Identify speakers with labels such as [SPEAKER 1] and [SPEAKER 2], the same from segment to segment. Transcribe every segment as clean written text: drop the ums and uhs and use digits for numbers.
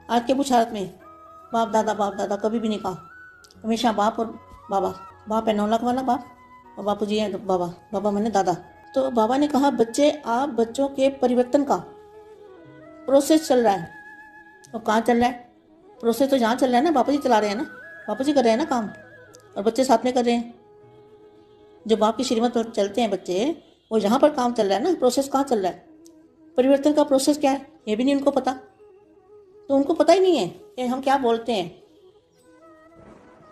[SPEAKER 1] आज के बुझारत में बाप दादा कभी भी नहीं कहा, हमेशा बाप और बाबा। बाप है 9 लाख वाला बाप और बापू जी हैं बाबा। बाबा मैंने दादा। तो बाबा ने कहा बच्चे, आप बच्चों के परिवर्तन का प्रोसेस चल रहा है। और कहाँ चल रहा है प्रोसेस? तो जहाँ चल रहा है ना, बापू जी चला रहे हैं ना, बापू जी कर रहे हैं ना काम, और बच्चे साथ में कर रहे हैं। जो बाप की श्रीमत पर चलते हैं बच्चे, वो यहाँ पर काम चल रहा है ना। प्रोसेस कहाँ चल रहा है? परिवर्तन का प्रोसेस क्या है ये भी नहीं उनको पता। तो उनको पता ही नहीं है कि हम क्या बोलते हैं।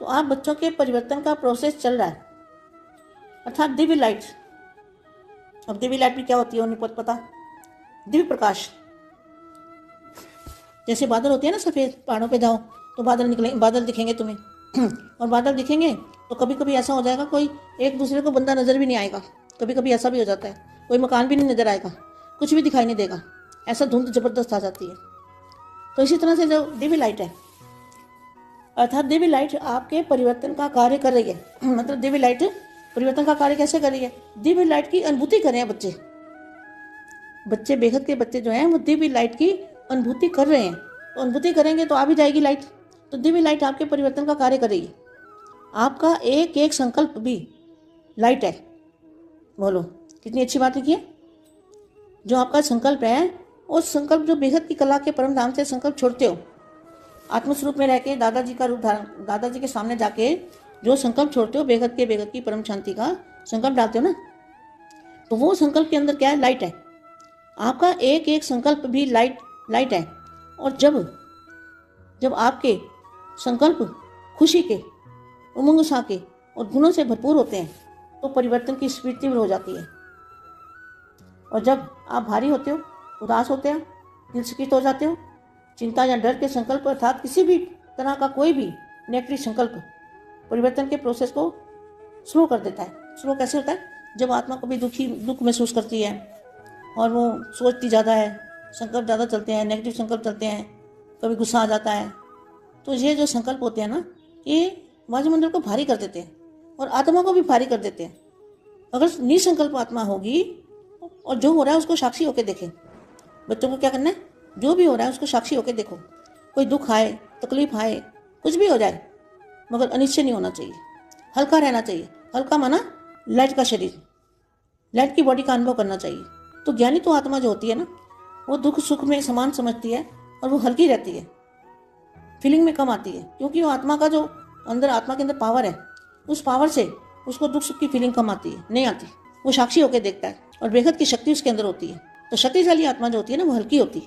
[SPEAKER 1] तो आप बच्चों के परिवर्तन का प्रोसेस चल रहा है, अर्थात दिव्य लाइट। अब दिव्य लाइट भी क्या होती है उन्हें पता। दिव्य प्रकाश, जैसे बादल होते हैं ना सफ़ेद, पहाड़ों पे जाओ तो बादल निकले, बादल दिखेंगे तुम्हें और बादल दिखेंगे तो कभी कभी ऐसा हो जाएगा कोई एक दूसरे को बंदा नज़र भी नहीं आएगा। कभी कभी ऐसा भी हो जाता है, कोई मकान भी नहीं नज़र आएगा, कुछ भी दिखाई नहीं देगा, ऐसा धुंध ज़बरदस्त आ जाती है। तो इसी तरह से जो दिव्य लाइट है, अर्थात दिव्य लाइट आपके परिवर्तन का कार्य कर रही है। मतलब दिव्य लाइट परिवर्तन का कार्य कैसे कर रही है? दिव्य लाइट की अनुभूति कर रहे हैं बच्चे। बच्चे, बेहद के बच्चे जो हैं वो दिव्य लाइट की अनुभूति कर रहे हैं। तो अनुभूति करेंगे तो आ भी जाएगी लाइट। तो दिव्य लाइट आपके परिवर्तन का कार्य करेगी। आपका एक एक संकल्प भी लाइट है। बोलो कितनी अच्छी बात लिखी है। जो आपका संकल्प है, उस संकल्प जो बेहद की कला के परम धाम से संकल्प छोड़ते हो, आत्मस्वरूप में रह के दादाजी का रूप धारण, दादाजी के सामने जाके जो संकल्प छोड़ते हो, बेहद की परम शांति का संकल्प डालते हो ना, तो वो संकल्प के अंदर क्या है? लाइट है। आपका एक एक संकल्प भी लाइट है। और जब आपके संकल्प खुशी के, उमंग उत्साह के और गुणों से भरपूर होते हैं, तो परिवर्तन की स्पीड तीव्र हो जाती है। और जब आप भारी होते हो, उदास होते हो, दिल चकित हो जाते हो, चिंता या डर के संकल्प अर्थात किसी भी तरह का कोई भी नेगेटिव संकल्प परिवर्तन के प्रोसेस को स्लो कर देता है। स्लो कैसे होता है? जब आत्मा को भी दुख महसूस करती है और वो सोचती ज़्यादा है, संकल्प ज़्यादा चलते हैं, नेगेटिव संकल्प चलते हैं, कभी गुस्सा आ जाता है, तो ये जो संकल्प होते हैं ना, ये वायुमंडल को भारी कर देते हैं और आत्मा को भी भारी कर देते हैं। अगर निसंकल्प आत्मा होगी और जो हो रहा है उसको साक्षी होकर देखें। बच्चों को क्या करना है? जो भी हो रहा है उसको साक्षी होकर देखो। कोई दुख आए, तकलीफ आए, कुछ भी हो जाए, मगर अनिश्चय नहीं होना चाहिए, हल्का रहना चाहिए। हल्का माना लाइट का शरीर, लाइट की बॉडी का अनुभव करना चाहिए। तो ज्ञानी तो आत्मा जो होती है ना, वो दुख सुख में समान समझती है और वो हल्की रहती है, फीलिंग में कम आती है, क्योंकि वो आत्मा का जो अंदर, आत्मा के अंदर पावर है, उस पावर से उसको दुख सुख की फीलिंग कम आती है, नहीं आती। वो साक्षी होकर देखता है और बेहद की शक्ति उसके अंदर होती है। तो शक्तिशाली आत्मा जो होती है ना, वो हल्की होती है।